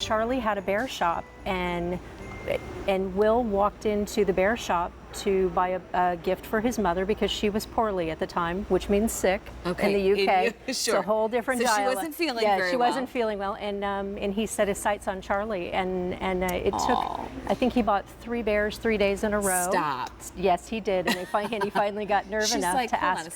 Charlie had a bear shop, and Will walked into the bear shop to buy a gift for his mother because she was poorly at the time, which means sick in the UK. Sure. It's a whole different so dialect. she wasn't feeling yeah, very she well. wasn't feeling well, and he set his sights on Charlie, and it took, I think he bought 3 bears 3 days in a row. Stop. Yes, he did, and he finally got nerve enough like, to "Hold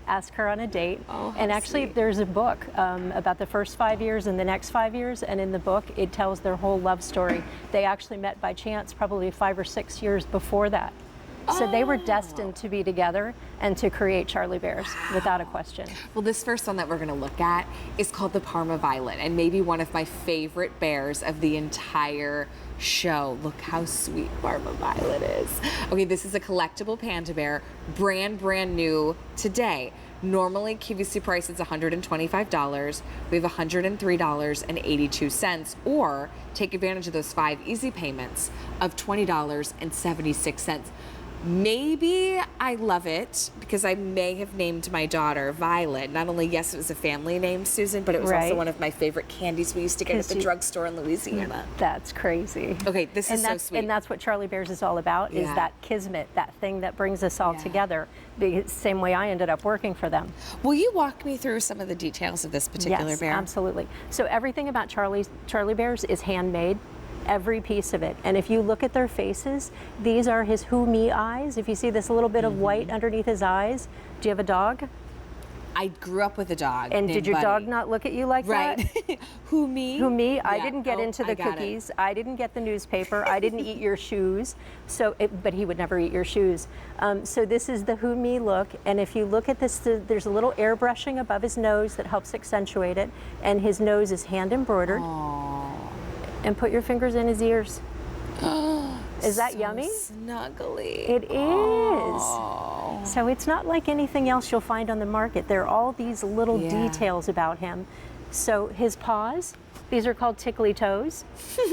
ask her on a date. Oh, and how actually, sweet. there's a book about the first 5 years and the next 5 years, and in the book, it tells their whole love story. They actually met by chance probably 5 or 6 years before that. So they were destined to be together and to create Charlie Bears, without a question. Well, this first one that we're going to look at is called the Parma Violet, and maybe one of my favorite bears of the entire show. Look how sweet Parma Violet is. Okay, this is a collectible panda bear, brand new today. Normally, QVC price is $125. We have $103.82, or take advantage of those 5 easy payments of $20.76. Maybe I love it because I may have named my daughter Violet. Not only, yes, it was a family name, Susan, but it was also one of my favorite candies we used to get at the drugstore in Louisiana. That's crazy. Okay, this is so sweet. And that's what Charlie Bears is all about, is that kismet, that thing that brings us all together. The same way I ended up working for them. Will you walk me through some of the details of this particular bear? Yes, absolutely. So everything about Charlie Bears is handmade. Every piece of it. And if you look at their faces, these are his who me eyes. If you see this little bit of white underneath his eyes, do you have a dog? I grew up with a dog. And did your Buddy. dog not look at you like that? Right. Who me? Who me? Yeah. I didn't get into the cookies. I didn't get the newspaper. I didn't eat your shoes. But he would never eat your shoes. So this is the who me look. And if you look at this, there's a little airbrushing above his nose that helps accentuate it. And his nose is hand embroidered. Aww. And put your fingers in his ears. Is that so yummy? Snuggly. It is. Oh. So it's not like anything else you'll find on the market. There are all these little details about him. So his paws, these are called tickly toes.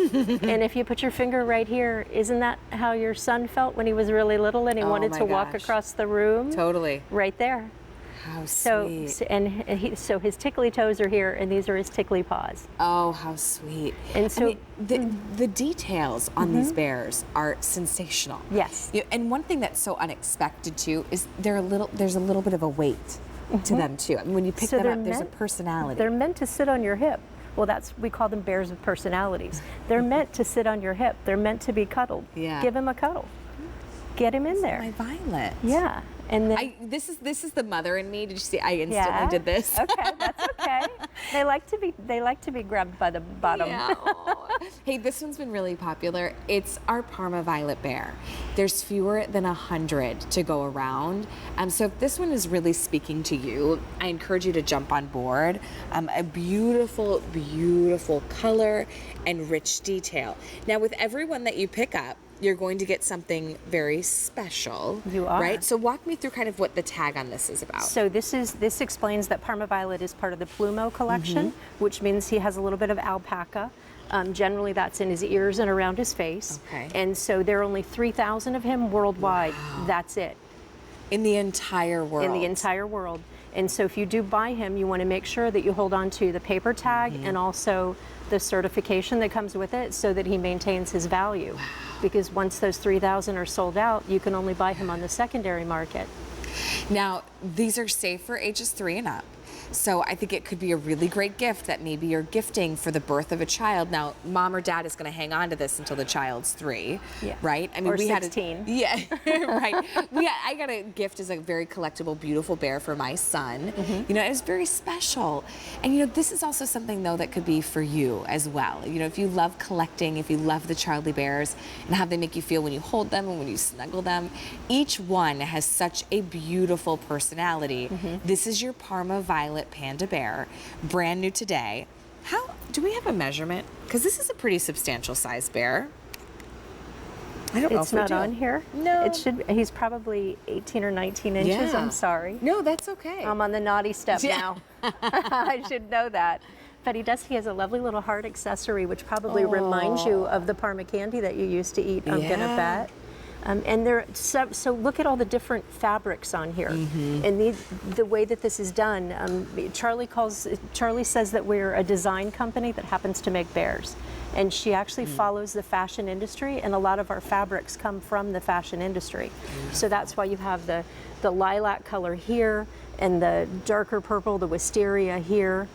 And if you put your finger right here, isn't that how your son felt when he was really little and he wanted to walk across the room? Totally. Right there. How sweet. So his tickly toes are here, and these are his tickly paws. Oh, how sweet. And so I mean, the details on these bears are sensational. Yes. And one thing that's so unexpected too is there's a little bit of a weight to them too. I mean, when you pick them up, there's a personality. They're meant to sit on your hip. Well, we call them bears with personalities. They're meant to sit on your hip. They're meant to be cuddled. Yeah. Give him a cuddle. Get him in there. My Violet. Yeah. And then, this is the mother in me. Did you see? I instantly did this. Okay, that's okay. They like to be grabbed by the bottom. Yeah. Hey, this one's been really popular. It's our Parma Violet bear. There's fewer than 100 to go around. So if this one is really speaking to you, I encourage you to jump on board. A beautiful, beautiful color and rich detail. Now, with every one that you pick up, you're going to get something very special. You are. Right? So walk me through kind of what the tag on this is about. So this explains that Parma Violet is part of the Plumo collection, which means he has a little bit of alpaca. Generally that's in his ears and around his face. Okay. And so there are only 3,000 of him worldwide. Wow. That's it. In the entire world. In the entire world. And so if you do buy him, you want to make sure that you hold on to the paper tag and also the certification that comes with it so that he maintains his value. Wow. Because once those 3,000 are sold out, you can only buy him on the secondary market. Now, these are safe for ages 3 and up. So I think it could be a really great gift that maybe you're gifting for the birth of a child. Now, mom or dad is going to hang on to this until the child's 3, right? I mean, or 16. Right. I got a gift as a very collectible, beautiful bear for my son. You know, it was very special. And you know, this is also something though that could be for you as well. You know, if you love collecting, if you love the Charlie Bears and how they make you feel when you hold them and when you snuggle them, each one has such a beautiful personality. This is your Parma Violet Panda Bear, brand new today. How do we have a measurement? Because this is a pretty substantial size bear. I don't know if it's not on here. No, it should. He's probably 18 or 19 inches. Yeah. I'm sorry. No, that's okay. I'm on the naughty step now. I should know that. But he has a lovely little heart accessory, which probably reminds you of the Parma candy that you used to eat. I'm gonna bet. And there, so look at all the different fabrics on here, and the way that this is done. Charlie says that we're a design company that happens to make bears, And she actually follows the fashion industry, and a lot of our fabrics come from the fashion industry. So that's why you have the lilac color here, and the darker purple, the wisteria here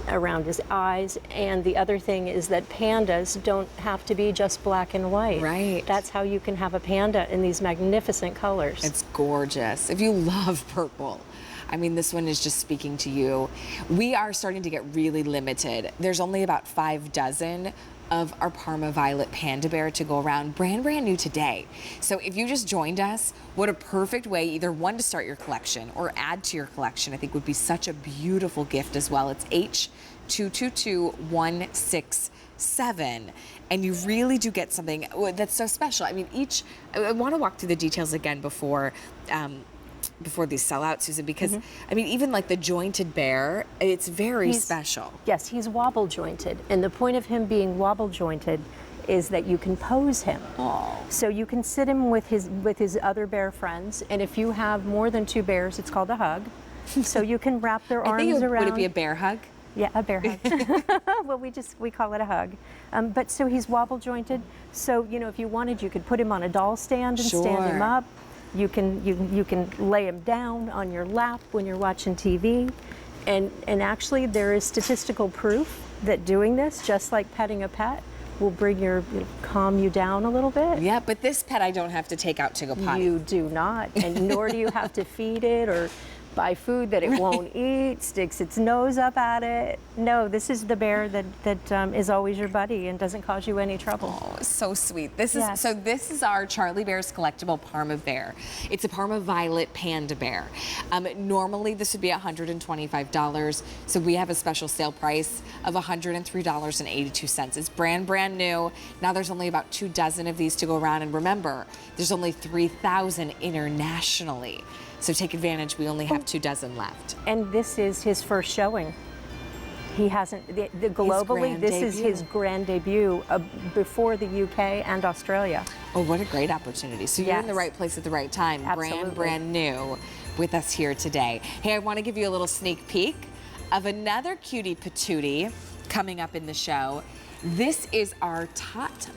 around his eyes. And the other thing is that pandas don't have to be just black and white. Right. That's how you can have a panda in these magnificent colors. It's gorgeous. If you love purple, I mean, this one is just speaking to you. We are starting to get really limited. There's only about 5 dozen of our Parma Violet Panda Bear to go around, brand new today. So if you just joined us, what a perfect way, either one, to start your collection or add to your collection. I think would be such a beautiful gift as well. It's H222167. And you really do get something that's so special. I mean, I want to walk through the details again before these sell out, Susan, because I mean, even like the jointed bear, it's very special. Yes, he's wobble jointed, and the point of him being wobble jointed is that you can pose him. Oh. So you can sit him with his other bear friends, and if you have more than 2 bears, it's called a hug. So you can wrap their arms around. Would it be a bear hug? Yeah, a bear hug. Well, we call it a hug. But so he's wobble jointed. So if you wanted, you could put him on a doll stand and stand him up. You can lay him down on your lap when you're watching TV, and actually there is statistical proof that doing this, just like petting a pet, will calm you down a little bit. Yeah, but this pet I don't have to take out to go potty. You do not, and nor do you have to feed it or buy food that it won't eat, sticks its nose up at it. No, this is the bear that is always your buddy and doesn't cause you any trouble. Oh, so sweet. This is our Charlie Bear's Collectible Parma Bear. It's a Parma Violet Panda Bear. Normally this would be $125, so we have a special sale price of $103.82. It's brand new. Now there's only about 2 dozen of these to go around, and remember, there's only 3,000 internationally. So take advantage, we only have 2 dozen left. And this is his first showing. He hasn't, globally, this is his grand debut before the UK and Australia. Oh, what a great opportunity. So you're in the right place at the right time. Absolutely. Brand new with us here today. Hey, I want to give you a little sneak peek of another cutie patootie coming up in the show. This is our Tot